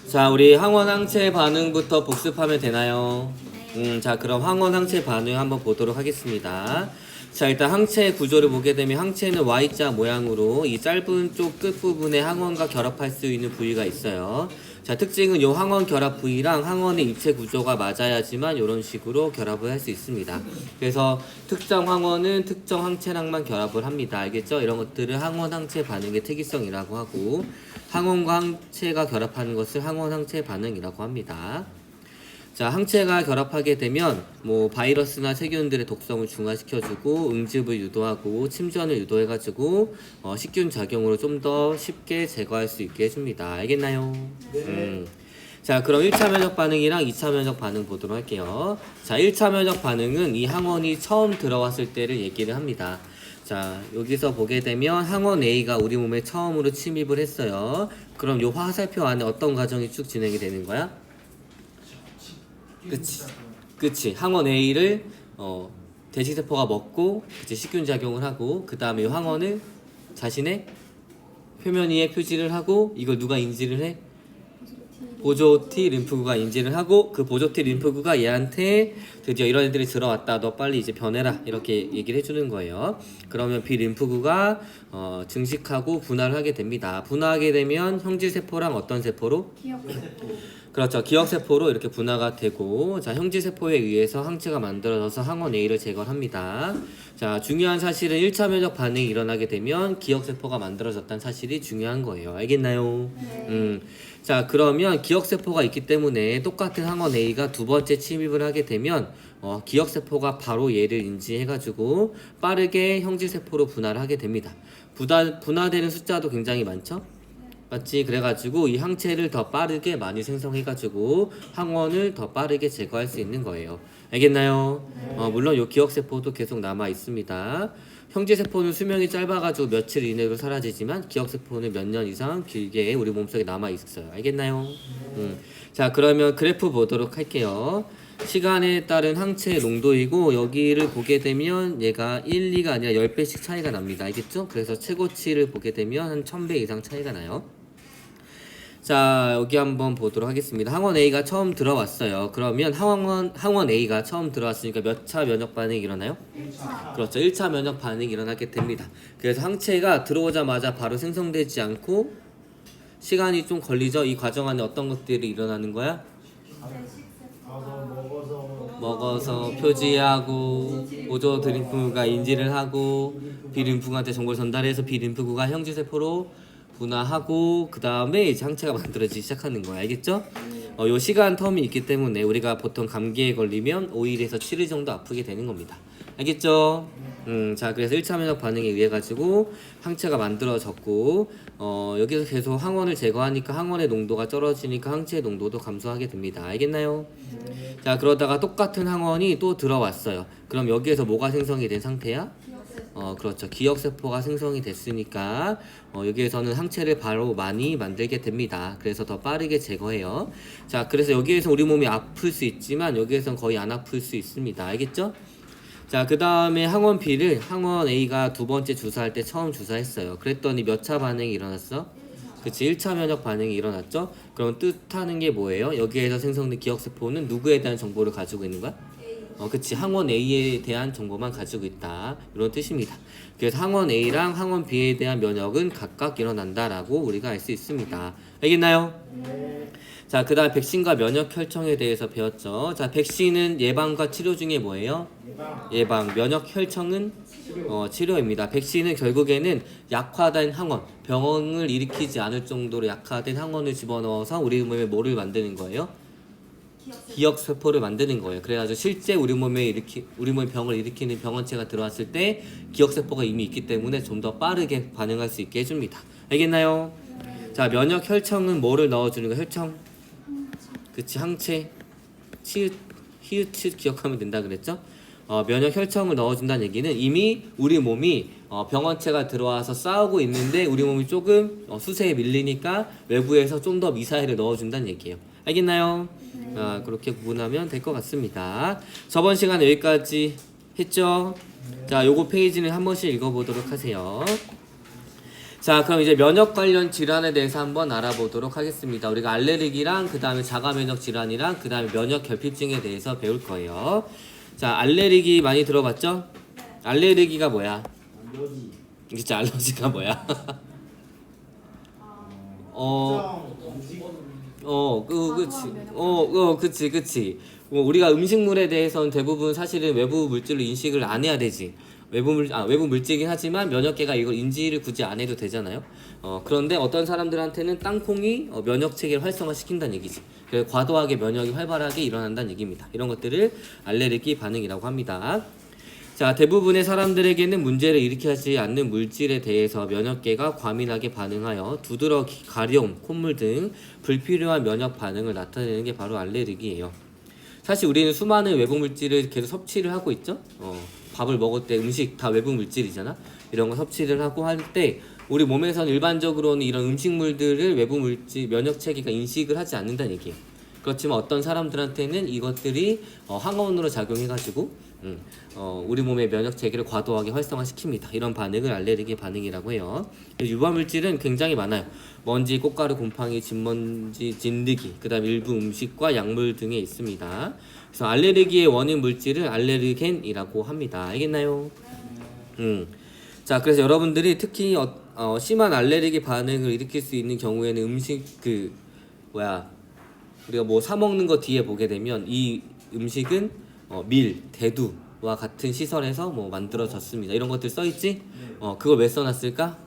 자, 우리 항원 항체 반응부터 복습하면 되나요? 자, 그럼 항원 항체 반응 한번 보도록 하겠습니다. 자, 일단 항체 구조를 보게 되면 항체는 Y자 모양으로 이 짧은 쪽 끝부분에 항원과 결합할 수 있는 부위가 있어요. 자, 특징은 이 항원 결합 부위랑 항원의 입체 구조가 맞아야지만 이런 식으로 결합을 할 수 있습니다. 그래서 특정 항원은 특정 항체랑만 결합을 합니다. 알겠죠? 이런 것들을 항원 항체 반응의 특이성이라고 하고, 항원과 항체가 결합하는 것을 항원 항체 반응이라고 합니다. 자, 항체가 결합하게 되면 뭐 바이러스나 세균들의 독성을 중화시켜주고 응집을 유도하고 침전을 유도해가지고 식균 작용으로 좀 더 쉽게 제거할 수 있게 해줍니다. 알겠나요? 네. 자, 그럼 1차 면역 반응이랑 2차 면역 반응 보도록 할게요. 자, 1차 면역 반응은 이 항원이 처음 들어왔을 때를 얘기를 합니다. 자, 여기서 보게 되면 항원 A가 우리 몸에 처음으로 침입을 했어요. 그럼 요 화살표 안에 어떤 과정이 쭉 진행이 되는 거야? 그치. 항원 A를 대시세포가 먹고 그치 식균 작용을 하고 그 다음에 이 항원을 자신의 표면 위에 표시를 하고 이걸 누가 인지를 해? 보조 T 림프구가 인지를 하고 그 보조 T 림프구가 얘한테 드디어 이런 애들이 들어왔다. 너 빨리 이제 변해라. 이렇게 얘기를 해주는 거예요. 그러면 B 림프구가 증식하고 분할을 하게 됩니다. 분화하게 되면 형질세포랑 어떤 세포로? 그렇죠. 기억세포로 이렇게 분화가 되고, 자, 형질세포에 의해서 항체가 만들어져서 항원 A를 제거합니다. 자, 중요한 사실은 1차 면역 반응이 일어나게 되면 기억세포가 만들어졌다는 사실이 중요한 거예요. 알겠나요? 네. 자, 그러면 기억세포가 있기 때문에 똑같은 항원 A가 두 번째 침입을 하게 되면 기억세포가 바로 얘를 인지해가지고 빠르게 형질세포로 분할을 하게 됩니다. 분할되는 숫자도 굉장히 많죠? 맞지? 그래가지고 이 항체를 더 빠르게 많이 생성해가지고 항원을 더 빠르게 제거할 수 있는 거예요. 알겠나요? 물론 이 기억세포도 계속 남아 있습니다. 형제세포는 수명이 짧아가지고 며칠 이내로 사라지지만 기억세포는 몇 년 이상 길게 우리 몸속에 남아 있어요. 알겠나요? 자, 그러면 그래프 보도록 할게요. 시간에 따른 항체의 농도이고 여기를 보게 되면 얘가 1, 2가 아니라 10배씩 차이가 납니다. 알겠죠? 그래서 최고치를 보게 되면 한 1000배 이상 차이가 나요. 자, 여기 한번 보도록 하겠습니다. 항원 A가 처음 들어왔어요. 그러면 항원 A가 처음 들어왔으니까 몇 차 면역 반응이 일어나요? 1차. 그렇죠. 1차 면역 반응이 일어나게 됩니다. 그래서 항체가 들어오자마자 바로 생성되지 않고 시간이 좀 걸리죠. 이 과정 안에 어떤 것들이 일어나는 거야? 먹어서 표지하고 보조 림프구가 인지를 하고 B 림프구한테 정보를 전달해서 B 림프구가 형질세포로 분화하고 그 다음에 이제 항체가 만들어지기 시작하는 거야. 알겠죠? 요 시간 텀이 있기 때문에 우리가 보통 감기에 걸리면 5일에서 7일 정도 아프게 되는 겁니다. 알겠죠? 자, 그래서 1차 면역 반응에 의해 가지고 항체가 만들어졌고 여기서 계속 항원을 제거하니까 항원의 농도가 떨어지니까 항체의 농도도 감소하게 됩니다. 알겠나요? 자, 그러다가 똑같은 항원이 또 들어왔어요. 그럼 여기에서 뭐가 생성이 된 상태야? 그렇죠. 기억세포가 생성이 됐으니까 여기에서는 항체를 바로 많이 만들게 됩니다. 그래서 더 빠르게 제거해요. 자, 그래서 여기에서 우리 몸이 아플 수 있지만 여기에서는 거의 안 아플 수 있습니다. 알겠죠? 자, 그 다음에 항원 B를 항원 A가 두 번째 주사할 때 처음 주사했어요. 그랬더니 몇 차 반응이 일어났어? 그치, 1차 면역 반응이 일어났죠? 그럼 뜻하는 게 뭐예요? 여기에서 생성된 기억세포는 누구에 대한 정보를 가지고 있는 거야? 그치, 항원 A에 대한 정보만 가지고 있다, 이런 뜻입니다. 그래서 항원 A랑 항원 B에 대한 면역은 각각 일어난다라고 우리가 알 수 있습니다. 알겠나요? 자, 그 다음 백신과 면역 혈청에 대해서 배웠죠. 자, 백신은 예방과 치료 중에 뭐예요? 예방. 면역 혈청은 치료입니다. 백신은 결국에는 약화된 항원, 병을 일으키지 않을 정도로 약화된 항원을 집어넣어서 우리 몸에 뭐를 만드는 거예요? 기억세포를 만드는 거예요. 그래가지고 실제 우리 몸에 병을 일으키는 병원체가 들어왔을 때 기억세포가 이미 있기 때문에 좀 더 빠르게 반응할 수 있게 해줍니다. 알겠나요? 자, 면역 혈청은 뭐를 넣어주는 거야? 혈청? 그치, 항체, 히읗 기억하면 된다 그랬죠? 면역 혈청을 넣어준다는 얘기는 이미 우리 몸이 병원체가 들어와서 싸우고 있는데 우리 몸이 조금 수세에 밀리니까 외부에서 좀 더 미사일을 넣어준다는 얘기예요. 알겠나요? 그렇게 구분하면 될 것 같습니다. 저번 시간에 여기까지 했죠? 자, 요거 페이지는 한 번씩 읽어보도록 하세요. 자, 그럼 이제 면역 관련 질환에 대해서 한번 알아보도록 하겠습니다. 우리가 알레르기랑 그 다음에 자가 면역 질환이랑 그 다음에 면역 결핍증에 대해서 배울 거예요. 자, 알레르기 많이 들어봤죠? 알레르기가 뭐야? 진짜 알러지가 뭐야? 그치. 우리가 음식물에 대해서는 대부분 사실은 외부 물질로 인식을 안 해야 되지. 외부 물질이긴 하지만 면역계가 이걸 인지를 굳이 안 해도 되잖아요. 그런데 어떤 사람들한테는 땅콩이 면역 체계를 활성화시킨다는 얘기지. 그래서 과도하게 면역이 활발하게 일어난다는 얘기입니다. 이런 것들을 알레르기 반응이라고 합니다. 자, 대부분의 사람들에게는 문제를 일으키지 않는 물질에 대해서 면역계가 과민하게 반응하여 두드러기, 가려움, 콧물 등 불필요한 면역 반응을 나타내는 게 바로 알레르기예요. 사실 우리는 수많은 외부 물질을 계속 섭취를 하고 있죠. 밥을 먹을 때 음식 다 외부 물질이잖아. 이런 거 섭취를 하고 할 때 우리 몸에서는 일반적으로는 이런 음식물들을 외부 물질 면역 체계가 인식을 하지 않는다는 얘기예요. 그렇지만 어떤 사람들한테는 이것들이 항원으로 작용해가지고 우리 몸의 면역 체계를 과도하게 활성화시킵니다. 이런 반응을 알레르기 반응이라고 해요. 유발 물질은 굉장히 많아요. 먼지, 꽃가루, 곰팡이, 진먼지, 진드기, 그 다음 일부 음식과 약물 등에 있습니다. 그래서 알레르기의 원인 물질을 알레르겐이라고 합니다. 알겠나요? 자, 그래서 여러분들이 특히 심한 알레르기 반응을 일으킬 수 있는 경우에는 음식 우리가 뭐 사 먹는 거 뒤에 보게 되면 이 음식은 밀, 대두와 같은 시설에서 뭐 만들어졌습니다. 이런 것들 써있지? 그걸 왜 써놨을까?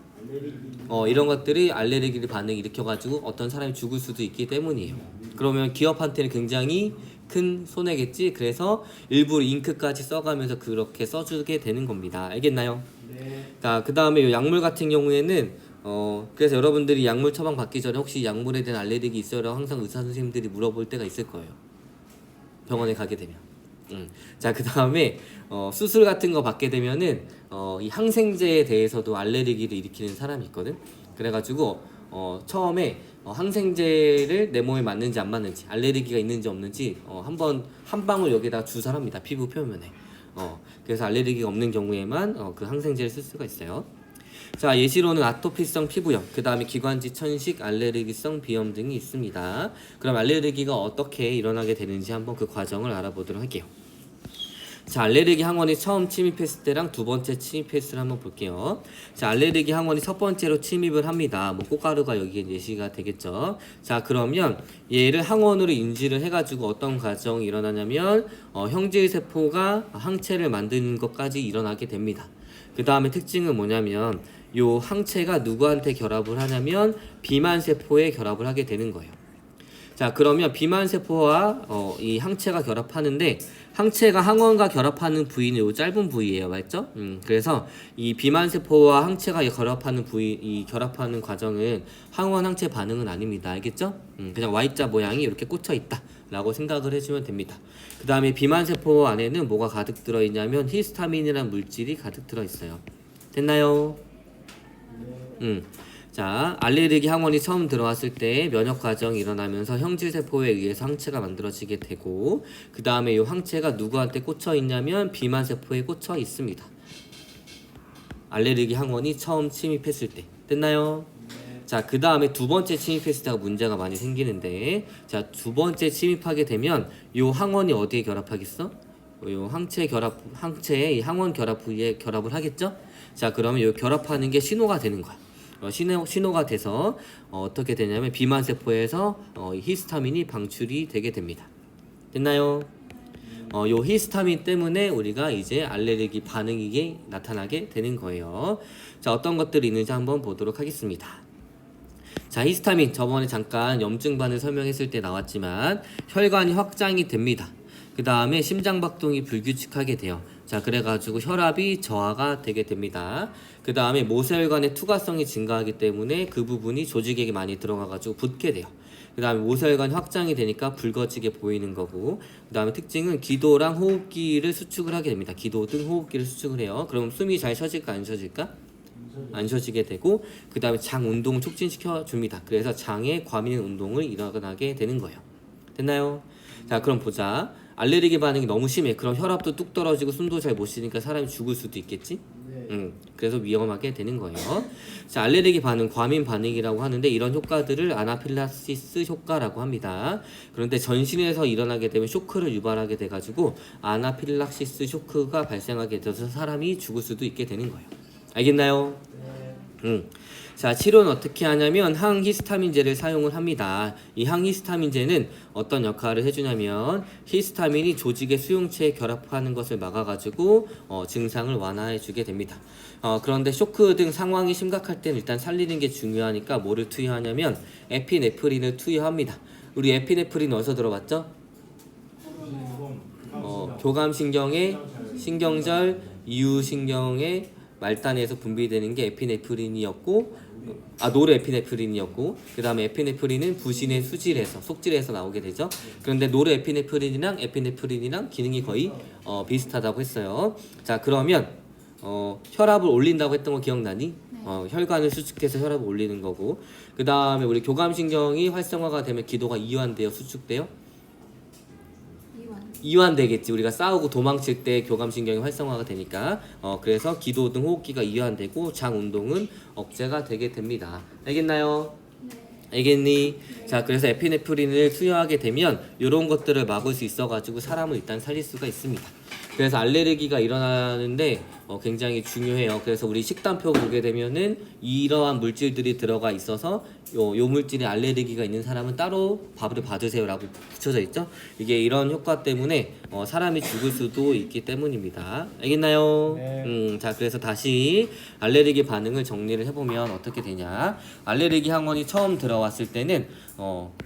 이런 것들이 알레르기를 반응 일으켜가지고 어떤 사람이 죽을 수도 있기 때문이에요. 그러면 기업한테는 굉장히 큰 손해겠지? 그래서 일부러 잉크까지 써가면서 그렇게 써주게 되는 겁니다. 알겠나요? 네. 자, 그 다음에 약물 같은 경우에는 그래서 여러분들이 약물 처방 받기 전에 혹시 약물에 대한 알레르기 있어요? 라고 항상 의사 선생님들이 물어볼 때가 있을 거예요. 병원에 가게 되면. 자, 그 다음에 수술 같은 거 받게 되면은 이 항생제에 대해서도 알레르기를 일으키는 사람이 있거든. 그래가지고 처음에 항생제를 내 몸에 맞는지 안 맞는지, 알레르기가 있는지 없는지 한 방울 여기다가 주사합니다. 피부 표면에. 그래서 알레르기가 없는 경우에만 그 항생제를 쓸 수가 있어요. 자, 예시로는 아토피성 피부염, 그 다음에 기관지 천식, 알레르기성 비염 등이 있습니다. 그럼 알레르기가 어떻게 일어나게 되는지 한번 그 과정을 알아보도록 할게요. 자, 알레르기 항원이 처음 침입했을 때랑 두 번째 침입했을 때 한번 볼게요. 자, 알레르기 항원이 첫 번째로 침입을 합니다. 뭐 꽃가루가 여기에 예시가 되겠죠. 자, 그러면 얘를 항원으로 인지를 해가지고 어떤 과정이 일어나냐면 형질 세포가 항체를 만드는 것까지 일어나게 됩니다. 그 다음에 특징은 뭐냐면 요 항체가 누구한테 결합을 하냐면 비만 세포에 결합을 하게 되는 거예요. 자, 그러면 비만 세포와 이 항체가 결합하는데 항체가 항원과 결합하는 부위는 요 짧은 부위예요, 맞죠? 그래서 이 비만 세포와 항체가 결합하는 이 결합하는 과정은 항원 항체 반응은 아닙니다, 알겠죠? 그냥 Y자 모양이 이렇게 꽂혀 있다라고 생각을 해주면 됩니다. 그 다음에 비만 세포 안에는 뭐가 가득 들어 있냐면 히스타민이라는 물질이 가득 들어 있어요. 됐나요? 자, 알레르기 항원이 처음 들어왔을 때 면역 과정이 일어나면서 형질 세포에 의해서 항체가 만들어지게 되고 그 다음에 이 항체가 누구한테 꽂혀 있냐면 비만 세포에 꽂혀 있습니다. 알레르기 항원이 처음 침입했을 때. 됐나요? 자, 그 다음에 두 번째 침입했을 때가 문제가 많이 생기는데, 자, 두 번째 침입하게 되면 이 항원이 어디에 결합하겠어? 이 항체의 이 항원 결합 부위에 결합을 하겠죠? 자, 그러면 이 결합하는 게 신호가 되는 거야. 신호가 돼서 어떻게 되냐면 비만 세포에서 히스타민이 방출이 되게 됩니다. 됐나요? 요 히스타민 때문에 우리가 이제 알레르기 반응이 나타나게 되는 거예요. 자, 어떤 것들이 있는지 한번 보도록 하겠습니다. 자, 히스타민 저번에 잠깐 염증반을 설명했을 때 나왔지만 혈관이 확장이 됩니다. 그 다음에 심장박동이 불규칙하게 돼요. 자, 그래가지고 혈압이 저하가 되게 됩니다. 그 다음에 모세혈관의 투과성이 증가하기 때문에 그 부분이 조직에 많이 들어가가지고 붓게 돼요. 그 다음에 모세혈관이 확장이 되니까 붉어지게 보이는 거고, 그 다음에 특징은 기도랑 호흡기를 수축을 하게 됩니다. 기도 등 호흡기를 수축을 해요. 그럼 숨이 잘 쉬어질까 안 쉬어질까? 안 쉬어지게 되고, 그 다음에 장 운동을 촉진시켜 줍니다. 그래서 장의 과민 운동을 일어나게 되는 거예요. 됐나요? 자, 그럼 보자. 알레르기 반응이 너무 심해. 그럼 혈압도 뚝 떨어지고 숨도 잘 못 쉬니까 사람이 죽을 수도 있겠지. 그래서 위험하게 되는 거예요. 자, 알레르기 반응, 과민 반응이라고 하는데 이런 효과들을 아나필락시스 효과라고 합니다. 그런데 전신에서 일어나게 되면 쇼크를 유발하게 돼가지고 아나필락시스 쇼크가 발생하게 돼서 사람이 죽을 수도 있게 되는 거예요. 알겠나요? 자, 치료는 어떻게 하냐면 항히스타민제를 사용을 합니다. 이 항히스타민제는 어떤 역할을 해주냐면 히스타민이 조직의 수용체에 결합하는 것을 막아가지고 증상을 완화해주게 됩니다. 그런데 쇼크 등 상황이 심각할 때는 일단 살리는 게 중요하니까 뭐를 투여하냐면 에피네프린을 투여합니다. 우리 에피네프린 어디서 들어봤죠? 교감신경의 신경절 이유신경의 말단에서 분비되는 게 에피네프린이었고 노르에피네프린이었고 그 다음에 에피네프린은 부신의 수질에서 속질에서 나오게 되죠. 그런데 노르에피네프린이랑 에피네프린이랑 기능이 거의 비슷하다고 했어요. 자, 그러면 혈압을 올린다고 했던 거 기억나니? 혈관을 수축해서 혈압을 올리는 거고 그 다음에 우리 교감신경이 활성화가 되면 기도가 이완돼요, 수축돼요? 이완되겠지. 우리가 싸우고 도망칠 때 교감신경이 활성화가 되니까 그래서 기도 등 호흡기가 이완되고 장 운동은 억제가 되게 됩니다. 알겠나요? 알겠니? 자, 그래서 에피네프린을 투여하게 되면 이런 것들을 막을 수 있어가지고 사람을 일단 살릴 수가 있습니다. 그래서 알레르기가 일어나는데 굉장히 중요해요. 그래서 우리 식단표 보게 되면은 이러한 물질들이 들어가 있어서 요 물질에 알레르기가 있는 사람은 따로 밥을 받으세요라고 붙여져 있죠. 이게 이런 효과 때문에 사람이 죽을 수도 있기 때문입니다. 알겠나요? 네. 자, 그래서 다시 알레르기 반응을 정리를 해보면 어떻게 되냐. 알레르기 항원이 처음 들어왔을 때는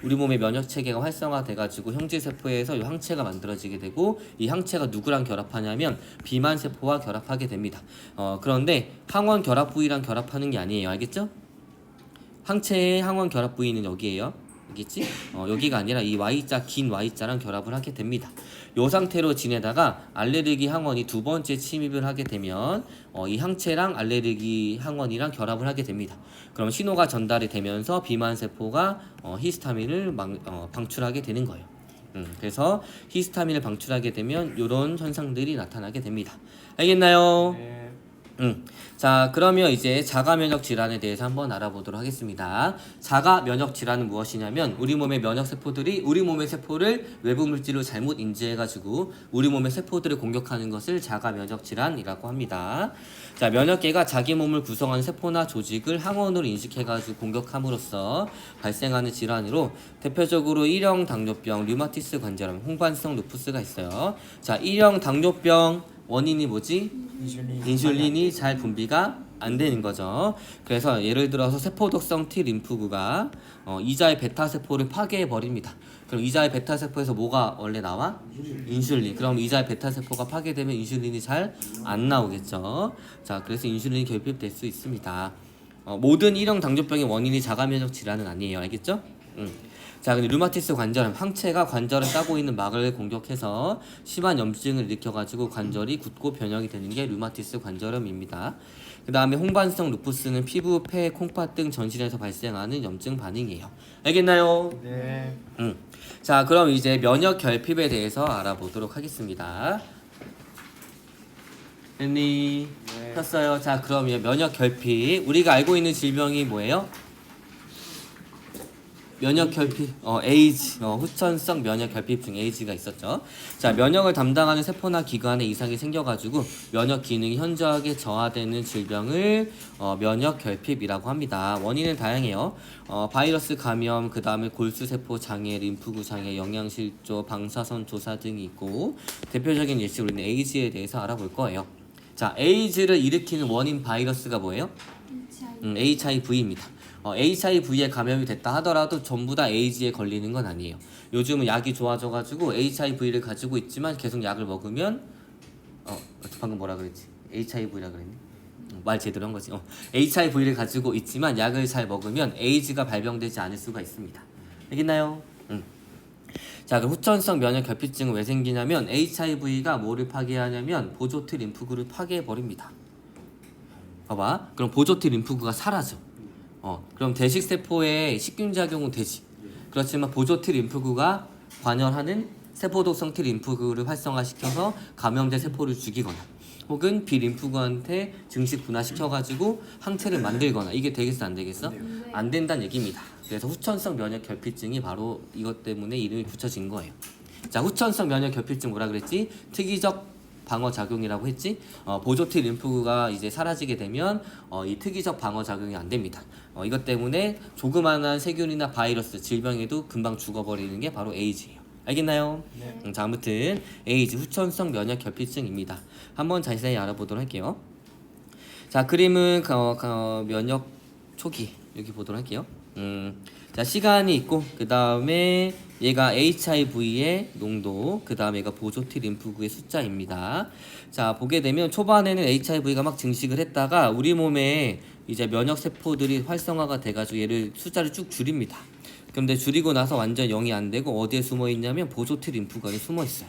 우리 몸의 면역 체계가 활성화돼가지고 형질세포에서 이 항체가 만들어지게 되고 이 항체가 누구랑 결합하냐면 비만 세포와 결합하게 됩니다. 그런데 항원 결합 부위랑 결합하는 게 아니에요. 알겠죠? 항체의 항원 결합 부위는 여기에요. 알겠지? 여기가 아니라 이 Y자 긴 Y자랑 결합을 하게 됩니다. 이 상태로 지내다가 알레르기 항원이 두 번째 침입을 하게 되면 이 항체랑 알레르기 항원이랑 결합을 하게 됩니다. 그럼 신호가 전달이 되면서 비만 세포가 히스타민을 방출하게 되는 거예요. 그래서 히스타민을 방출하게 되면 이런 현상들이 나타나게 됩니다. 알겠나요? 네. 자, 그러면 이제 자가 면역 질환에 대해서 한번 알아보도록 하겠습니다. 자가 면역 질환은 무엇이냐면 우리 몸의 면역 세포들이 우리 몸의 세포를 외부 물질로 잘못 인지해가지고 우리 몸의 세포들을 공격하는 것을 자가 면역 질환이라고 합니다. 자, 면역계가 자기 몸을 구성하는 세포나 조직을 항원으로 인식해가지고 공격함으로써 발생하는 질환으로 대표적으로 1형 당뇨병, 류마티스 관절염, 홍반성 루푸스가 있어요. 자, 1형 당뇨병 원인이 뭐지? 인슐린이 잘 분비가 안 되는 거죠. 그래서 예를 들어서 세포독성 T 림프구가 이자의 베타 세포를 파괴해 버립니다. 그럼 이자의 베타 세포에서 뭐가 원래 나와? 인슐린. 그럼 이자의 베타 세포가 파괴되면 인슐린이 잘 안 나오겠죠. 자, 그래서 인슐린이 결핍될 수 있습니다. 모든 1형 당뇨병의 원인이 자가 면역 질환은 아니에요. 알겠죠? 자, 근데 류마티스 관절염, 항체가 관절을 따고 있는 막을 공격해서 심한 염증을 일으켜가지고 관절이 굳고 변형이 되는 게 류마티스 관절염입니다. 그 다음에 홍반성 루푸스는 피부, 폐, 콩팥 등 전신에서 발생하는 염증 반응이에요. 알겠나요? 네. 자, 그럼 이제 면역 결핍에 대해서 알아보도록 하겠습니다. 됐니? 네. 폈어요. 자, 그러면 면역 결핍, 우리가 알고 있는 질병이 뭐예요? 면역 결핍, 에이즈, 후천성 면역 결핍증 에이즈가 있었죠. 자, 면역을 담당하는 세포나 기관에 이상이 생겨가지고 면역 기능이 현저하게 저하되는 질병을 면역 결핍이라고 합니다. 원인은 다양해요. 바이러스 감염, 그 다음에 골수세포 장애, 림프구 장애, 영양실조, 방사선 조사 등이 있고 대표적인 예시 우리는 에이즈에 대해서 알아볼 거예요. 자, 에이즈를 일으키는 원인 바이러스가 뭐예요? HIV입니다. HIV에 감염이 됐다 하더라도 전부 다 에이즈에 걸리는 건 아니에요. 요즘은 약이 좋아져가지고 HIV를 가지고 있지만 계속 약을 먹으면 방금 뭐라 그랬지? HIV라 그랬니? 말 제대로 한 거지. HIV를 가지고 있지만 약을 잘 먹으면 에이즈가 발병되지 않을 수가 있습니다. 알겠나요? 자, 그럼 후천성 면역 결핍증은 왜 생기냐면 HIV가 뭐를 파괴하냐면 보조 T 림프구를 파괴해 버립니다. 봐봐. 그럼 보조 T 림프구가 사라져. 그럼 대식세포에 식균작용은 되지. 그렇지만 보조 T 림프구가 관여하는 세포 독성 T 림프구를 활성화시켜서 감염된 세포를 죽이거나 혹은 B 림프구한테 증식 분화시켜가지고 항체를 만들거나 이게 되겠어 안 되겠어? 안 된다는 얘기입니다. 그래서 후천성 면역 결핍증이 바로 이것 때문에 이름이 붙여진 거예요. 자, 후천성 면역 결핍증 뭐라 그랬지? 특이적 방어 작용이라고 했지. 보조 T 림프구가 이제 사라지게 되면 이 특이적 방어 작용이 안 됩니다. 이것 때문에 조그만한 세균이나 바이러스 질병에도 금방 죽어버리는 게 바로 에이즈예요. 알겠나요? 네. 자, 아무튼 에이즈 후천성 면역 결핍증입니다. 한번 자세히 알아보도록 할게요. 자, 그림은 면역 초기 여기 보도록 할게요. 자, 시간이 있고 그 다음에 얘가 HIV의 농도, 그 다음에 얘가 보조 T 림프구의 숫자입니다. 자, 보게 되면 초반에는 HIV가 막 증식을 했다가 우리 몸에 이제 면역 세포들이 활성화가 돼가지고 얘를 숫자를 쭉 줄입니다. 근데 줄이고 나서 완전 0이 안 되고 어디에 숨어 있냐면 보조 T 림프관에 숨어 있어요.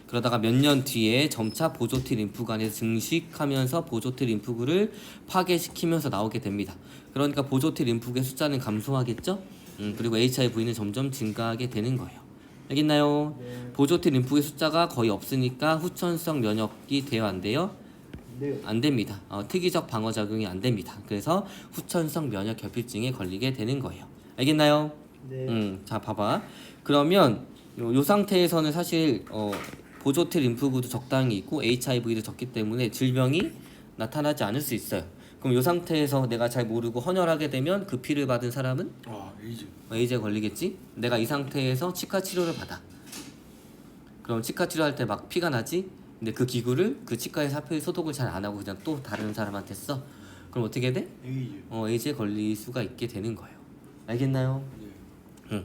그러다가 몇 년 뒤에 점차 보조 T 림프관에서 증식하면서 보조 T 림프구를 파괴시키면서 나오게 됩니다. 그러니까 보조 T 림프구의 숫자는 감소하겠죠? 그리고 HIV는 점점 증가하게 되는 거예요. 알겠나요? 네. 보조 T 림프구의 숫자가 거의 없으니까 후천성 면역이 돼요, 안 돼요? 네. 안 됩니다. 특이적 방어 작용이 안 됩니다. 그래서 후천성 면역 결핍증에 걸리게 되는 거예요. 알겠나요? 네. 자, 봐봐. 그러면 요 상태에서는 사실 보조 T 림프구도 적당히 있고 HIV도 적기 때문에 질병이 나타나지 않을 수 있어요. 그럼 요 상태에서 내가 잘 모르고 헌혈하게 되면 그 피를 받은 사람은 에이즈. 에이즈에 걸리겠지? 내가 이 상태에서 치과 치료를 받아. 그럼 치과 치료할 때 막 피가 나지? 근데 그 기구를 그 치과에서 하필 소독을 잘 안 하고 그냥 또 다른 사람한테 써. 그럼 어떻게 돼? 에이즈. 에이즈에 걸릴 수가 있게 되는 거예요. 알겠나요? 네.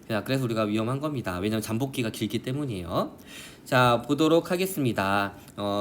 자, 그래서 우리가 위험한 겁니다. 왜냐면 잠복기가 길기 때문이에요. 자, 보도록 하겠습니다.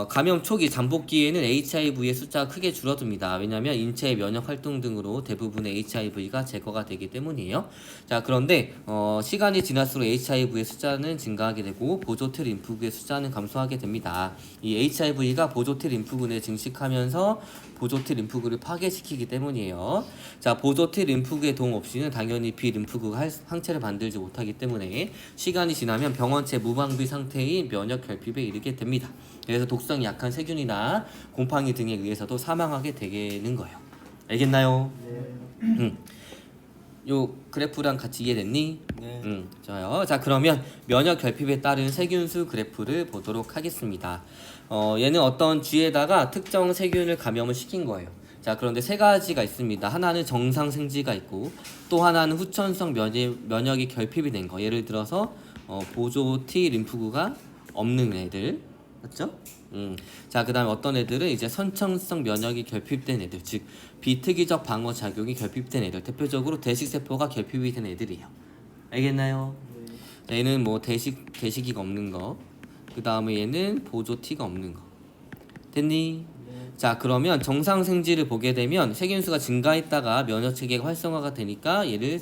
감염 초기 잠복기에는 HIV의 숫자가 크게 줄어듭니다. 왜냐면 인체의 면역 활동 등으로 대부분의 HIV가 제거가 되기 때문이에요. 자, 그런데 시간이 지날수록 HIV의 숫자는 증가하게 되고 보조 T 림프구의 숫자는 감소하게 됩니다. 이 HIV가 보조 T 림프군에 증식하면서 보조 T 림프구를 파괴시키기 때문이에요. 자, 보조 T 림프구의 도움 없이는 당연히 B 림프구가 항체를 만들지 못하기 때문에 시간이 지나면 병원체 무방비 상태인 면역 결핍에 이르게 됩니다. 그래서 독성이 약한 세균이나 곰팡이 등에 의해서도 사망하게 되는 거예요. 알겠나요? 네. 요 그래프랑 같이 이해됐니? 네. 좋아요. 자, 그러면 면역 결핍에 따른 세균수 그래프를 보도록 하겠습니다. 얘는 어떤 쥐에다가 특정 세균을 감염을 시킨 거예요. 자, 그런데 세 가지가 있습니다. 하나는 정상 생지가 있고 또 하나는 후천성 면역이 결핍이 된 거. 예를 들어서 보조 T 림프구가 없는 애들, 맞죠? 자, 그다음에 어떤 애들은 이제 선천성 면역이 결핍된 애들, 즉 비특이적 방어 작용이 결핍된 애들, 대표적으로 대식 세포가 결핍이 된 애들이에요. 알겠나요? 네. 자, 얘는 뭐 대식이가 없는 거, 그다음에 얘는 보조 T가 없는 거. 됐니? 네. 자, 그러면 정상 생지를 보게 되면 세균수가 증가했다가 면역 체계가 활성화가 되니까 얘를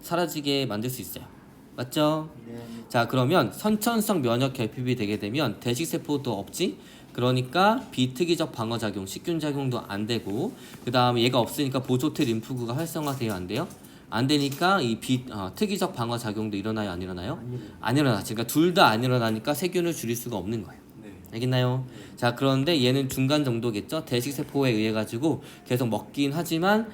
사라지게 만들 수 있어요. 맞죠? 네. 자, 그러면 선천성 면역 결핍이 되게 되면 대식 세포도 없지? 그러니까 비특이적 방어 작용, 식균 작용도 안 되고, 그 다음에 얘가 없으니까 보조 T 림프구가 활성화돼요, 안 돼요? 안 되니까 이 특이적 방어 작용도 일어나요, 안 일어나요? 안 일어나지. 그러니까 둘 다 안 일어나니까 세균을 줄일 수가 없는 거예요. 네. 알겠나요? 자, 그런데 얘는 중간 정도겠죠? 대식 세포에 의해 가지고 계속 먹긴 하지만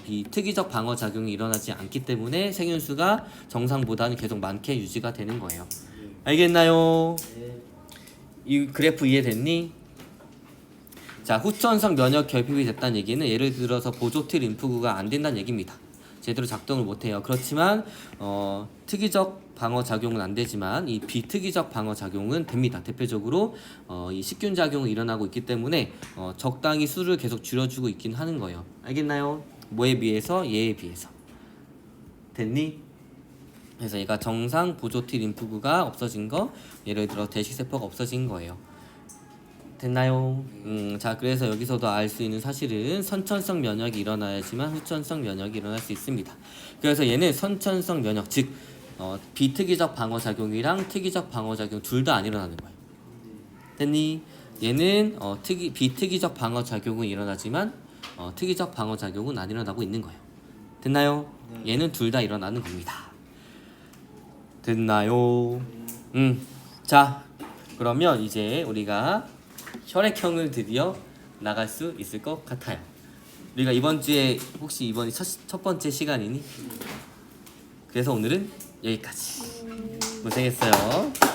비특이적 방어 작용이 일어나지 않기 때문에 세균수가 정상보다는 계속 많게 유지가 되는 거예요. 네. 알겠나요? 네. 이 그래프 이해됐니? 자, 후천성 면역 결핍이 됐다는 얘기는 예를 들어서 보조 T 림프구가 안 된다는 얘기입니다. 제대로 작동을 못해요. 그렇지만 특이적 방어 작용은 안 되지만 이 비특이적 방어 작용은 됩니다. 대표적으로 이 식균 작용이 일어나고 있기 때문에 적당히 수를 계속 줄여주고 있긴 하는 거예요. 알겠나요? 뭐에 비해서? 얘에 비해서. 됐니? 그래서 얘가 정상 보조 T 림프구가 없어진 거, 예를 들어 대식 세포가 없어진 거예요. 됐나요? 자, 그래서 여기서도 알 수 있는 사실은 선천성 면역이 일어나야지만 후천성 면역이 일어날 수 있습니다. 그래서 얘는 선천성 면역, 즉 비특이적 방어 작용이랑 특이적 방어 작용 둘 다 안 일어나는 거예요. 됐니? 얘는 비특이적 방어 작용은 일어나지만 특이적 방어 작용은 안 일어나고 있는 거예요. 됐나요? 네. 얘는 둘 다 일어나는 겁니다. 됐나요? 자, 그러면 이제 우리가 혈액형을 드디어 나갈 수 있을 것 같아요. 우리가 이번 주에 혹시 이번이 첫 번째 시간이니? 그래서 오늘은 여기까지. 고생했어요.